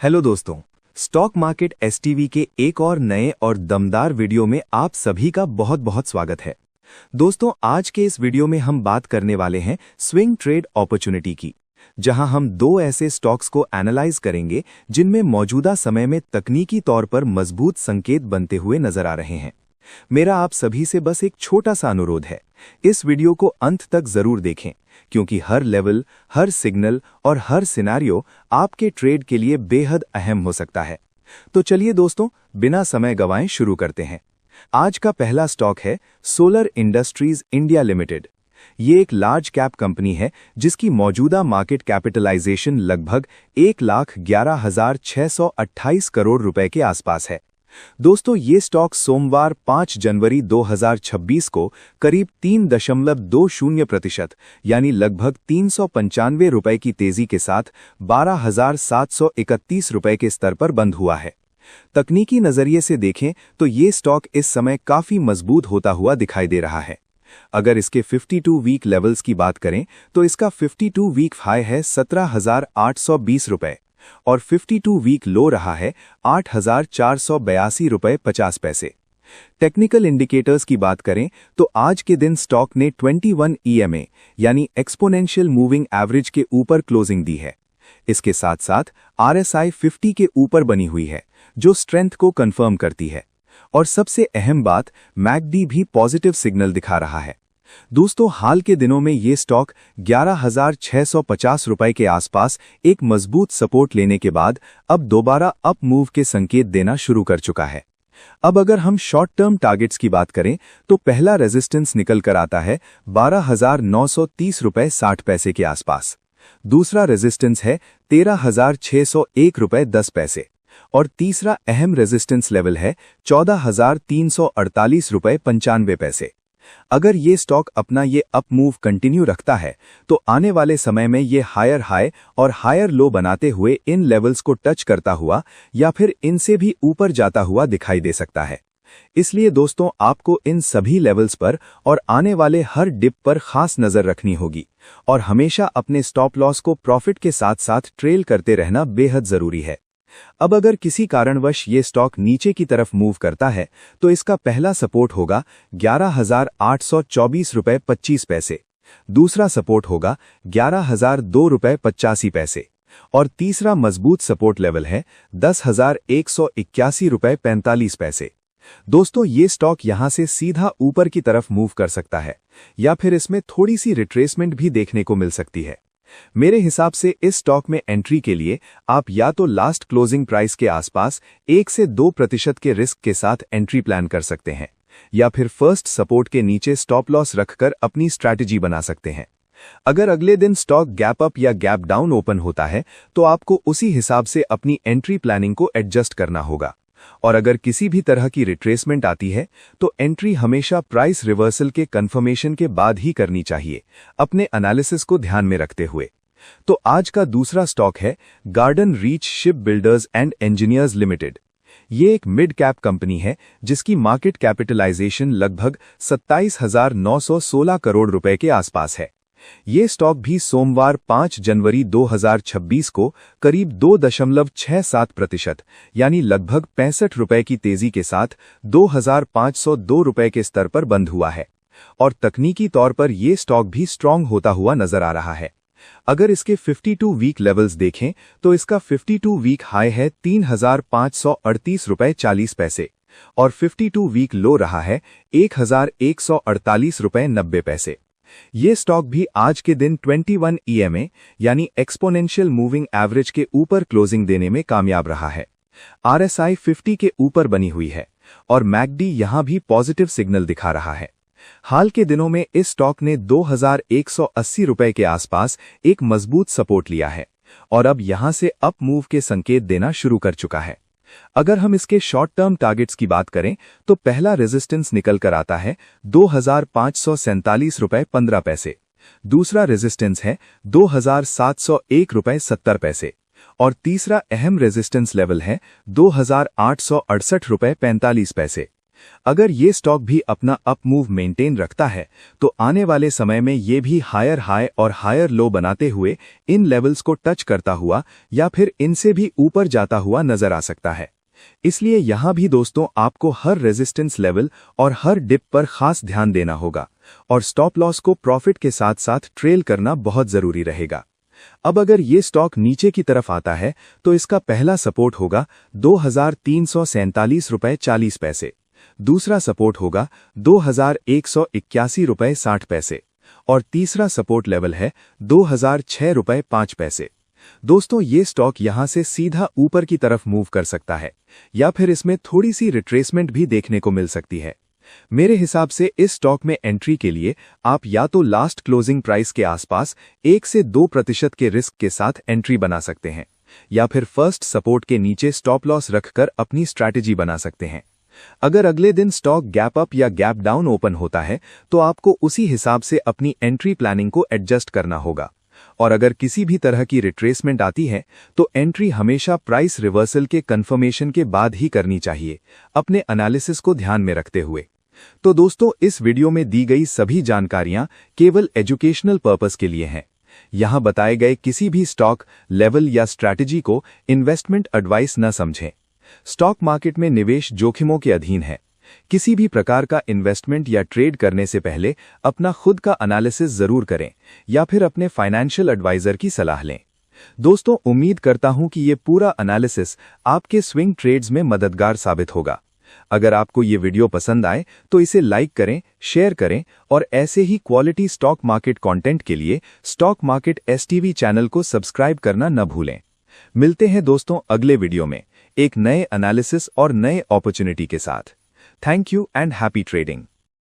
Hello दोस्तों, stock market STV के एक और नए और दमदार वीडियो में आप सभी का बहुत बहुत स्वागत है। दोस्तों, आज के इस वीडियो में हम बात करने वाले हैं स्विंग ट्रेड अपॉर्चुनिटी की, जहां हम दो ऐसे स्टॉक्स को एनालाइज करेंगे जिनमें मौजूदा समय में तकनीकी तौर पर मजबूत संकेत बनते हुए नजर आ रहे हैं। मेरा आप सभी से बस एक छोटा सा अनुरोध है, इस वीडियो को अंत तक जरूर देखें, क्योंकि हर लेवल, हर सिग्नल और हर सिनेरियो आपके ट्रेड के लिए बेहद अहम हो सकता है। तो चलिए दोस्तों, बिना समय गंवाए शुरू करते हैं। आज का पहला स्टॉक है सोलर इंडस्ट्रीज इंडिया लिमिटेड। ये एक लार्ज कैप कंपनी है जिसकी मौजूदा मार्केट कैपिटलाइजेशन लगभग 1,11,628 करोड़ रुपए के आसपास है। दोस्तों, ये स्टॉक सोमवार 5 जनवरी 2026 को करीब 3.20% यानी लगभग 395 रुपए की तेजी के साथ 12,731 रुपए के स्तर पर बंद हुआ है। तकनीकी नजरिए से देखें तो ये स्टॉक इस समय काफी मजबूत होता हुआ दिखाई दे रहा है। अगर इसके 52 वीक लेवल्स की बात करें तो इसका 52 वीक हाई है 17,820 रुपए और 52 वीक लो रहा है 8,482 रुपए 50 पैसे। टेक्निकल इंडिकेटर्स की बात करें तो आज के दिन स्टॉक ने 21 EMA यानी एक्सपोनेंशियल मूविंग एवरेज के ऊपर क्लोजिंग दी है। इसके साथ साथ RSI 50 के ऊपर बनी हुई है, जो स्ट्रेंथ को कंफर्म करती है। और सबसे अहम बात, मैकडी भी पॉजिटिव सिग्नल दिखा रहा है। दोस्तों, हाल के दिनों में ये स्टॉक 11,650 रुपए के आसपास एक मजबूत सपोर्ट लेने के बाद अब दोबारा अप मूव के संकेत देना शुरू कर चुका है। अब अगर हम शॉर्ट टर्म टारगेट्स की बात करें तो पहला रेजिस्टेंस निकल कर आता है 12,930 रुपए 60 पैसे के आसपास। दूसरा रेजिस्टेंस है 13,601 रुपए 10 पैसे और तीसरा अहम रेजिस्टेंस लेवल है 14,348 रुपए 95 पैसे। अगर ये स्टॉक अपना ये अप मूव कंटिन्यू रखता है तो आने वाले समय में ये हायर हाई और हायर लो बनाते हुए इन लेवल्स को टच करता हुआ या फिर इनसे भी ऊपर जाता हुआ दिखाई दे सकता है। इसलिए दोस्तों, आपको इन सभी लेवल्स पर और आने वाले हर डिप पर खास नजर रखनी होगी और हमेशा अपने स्टॉप लॉस को प्रॉफिट के साथ साथ ट्रेल करते रहना बेहद जरूरी है। अब अगर किसी कारणवश ये स्टॉक नीचे की तरफ मूव करता है तो इसका पहला सपोर्ट होगा 11,824 रुपए 25 पैसे, दूसरा सपोर्ट होगा 11,002 रुपए 85 पैसे और तीसरा मजबूत सपोर्ट लेवल है 10,181 रुपए 45 पैसे। दोस्तों, ये स्टॉक यहां से सीधा ऊपर की तरफ मूव कर सकता है या फिर इसमें थोड़ी सी रिट्रेसमेंट भी देखने को मिल सकती है। मेरे हिसाब से इस स्टॉक में एंट्री के लिए आप या तो लास्ट क्लोजिंग प्राइस के आसपास 1 से 2% के रिस्क के साथ एंट्री प्लान कर सकते हैं या फिर फर्स्ट सपोर्ट के नीचे स्टॉप लॉस रखकर अपनी स्ट्रैटेजी बना सकते हैं। अगर अगले दिन स्टॉक गैप अप या गैप डाउन ओपन होता है तो आपको उसी हिसाब से अपनी एंट्री प्लानिंग को एडजस्ट करना होगा और अगर किसी भी तरह की रिट्रेसमेंट आती है तो एंट्री हमेशा प्राइस रिवर्सल के कंफर्मेशन के बाद ही करनी चाहिए, अपने एनालिसिस को ध्यान में रखते हुए। तो आज का दूसरा स्टॉक है garden reach ship builders and engineers limited. ये एक मिड कैप कंपनी है जिसकी मार्केट कैपिटलाइजेशन लगभग 27,916 करोड़ रुपए के आसपास है। ये स्टॉक भी सोमवार 5 जनवरी 2026 को करीब 2.67% यानी लगभग 65 रुपए की तेजी के साथ 2,502 रुपए के स्तर पर बंद हुआ है और तकनीकी तौर पर यह स्टॉक भी स्ट्रांग होता हुआ नजर आ रहा है। अगर इसके 52 वीक लेवल्स देखें तो इसका 52 वीक हाई है 3,538 रुपए 40 पैसे और 52 वीक लो रहा है 1,148 रुपए 90 पैसे। ये स्टॉक भी आज के दिन 21 EMA यानी एक्सपोनेंशियल मूविंग एवरेज के ऊपर क्लोजिंग देने में कामयाब रहा है। RSI 50 के ऊपर बनी हुई है और मैकडी यहां भी पॉजिटिव सिग्नल दिखा रहा है। हाल के दिनों में इस स्टॉक ने 2,180 रुपए के आसपास एक मजबूत सपोर्ट लिया है और अब यहां से अप मूव के संकेत देना शुरू कर चुका है। अगर हम इसके शॉर्ट टर्म टारगेट्स की बात करें तो पहला रेजिस्टेंस निकल कर आता है 2,547 रुपए 15 पैसे, दूसरा रेजिस्टेंस है 2,701 रुपए 70 पैसे और तीसरा अहम रेजिस्टेंस लेवल है 2,868 रुपए 45 पैसे। अगर ये स्टॉक भी अपना अप मूव मेंटेन रखता है तो आने वाले समय में ये भी हायर हाई और हायर लो बनाते हुए इन लेवल्स को टच करता हुआ या फिर इनसे भी ऊपर जाता हुआ नजर आ सकता है। इसलिए यहां भी दोस्तों आपको हर रेजिस्टेंस लेवल और हर डिप पर खास ध्यान देना होगा और स्टॉप लॉस को प्रॉफिट के साथ साथ ट्रेल करना बहुत जरूरी रहेगा। अब अगर ये स्टॉक नीचे की तरफ आता है तो इसका पहला सपोर्ट होगा 2347 रुपए 40 पैसे, दूसरा सपोर्ट होगा 2181 रुपए 60 पैसे और तीसरा सपोर्ट लेवल है 2006 रुपए 5 पैसे। दोस्तों ये स्टॉक यहां से सीधा ऊपर की तरफ मूव कर सकता है या फिर इसमें थोड़ी सी रिट्रेसमेंट भी देखने को मिल सकती है। मेरे हिसाब से इस स्टॉक में एंट्री के लिए आप या तो लास्ट क्लोजिंग प्राइस के आसपास 1 से 2% के रिस्क के साथ एंट्री बना सकते हैं या फिर फर्स्ट सपोर्ट के नीचे स्टॉप लॉस रखकर अपनी स्ट्रैटेजी बना सकते हैं। अगर अगले दिन स्टॉक गैप अप या गैप डाउन ओपन होता है तो आपको उसी हिसाब से अपनी एंट्री प्लानिंग को एडजस्ट करना होगा और अगर किसी भी तरह की रिट्रेसमेंट आती है तो एंट्री हमेशा प्राइस रिवर्सल के कंफर्मेशन के बाद ही करनी चाहिए, अपने एनालिसिस को ध्यान में रखते हुए। तो दोस्तों इस वीडियो में दी गई सभी जानकारियां केवल एजुकेशनल पर्पस के लिए हैं। यहां बताए गए किसी भी स्टॉक लेवल या स्ट्रैटेजी को इन्वेस्टमेंट एडवाइस न समझें। स्टॉक मार्केट में निवेश जोखिमों के अधीन है। किसी भी प्रकार का इन्वेस्टमेंट या ट्रेड करने से पहले अपना खुद का एनालिसिस जरूर करें या फिर अपने फाइनेंशियल एडवाइजर की सलाह लें। दोस्तों उम्मीद करता हूं कि ये पूरा एनालिसिस आपके स्विंग ट्रेड्स में मददगार साबित होगा। अगर आपको ये वीडियो पसंद आए तो इसे लाइक करें, शेयर करें और ऐसे ही क्वालिटी स्टॉक मार्केट कंटेंट के लिए स्टॉक मार्केट STV चैनल को सब्सक्राइब करना न भूलें। मिलते हैं दोस्तों अगले वीडियो में एक नए एनालिसिस और नए अपॉर्चुनिटी के साथ। Thank you and happy trading.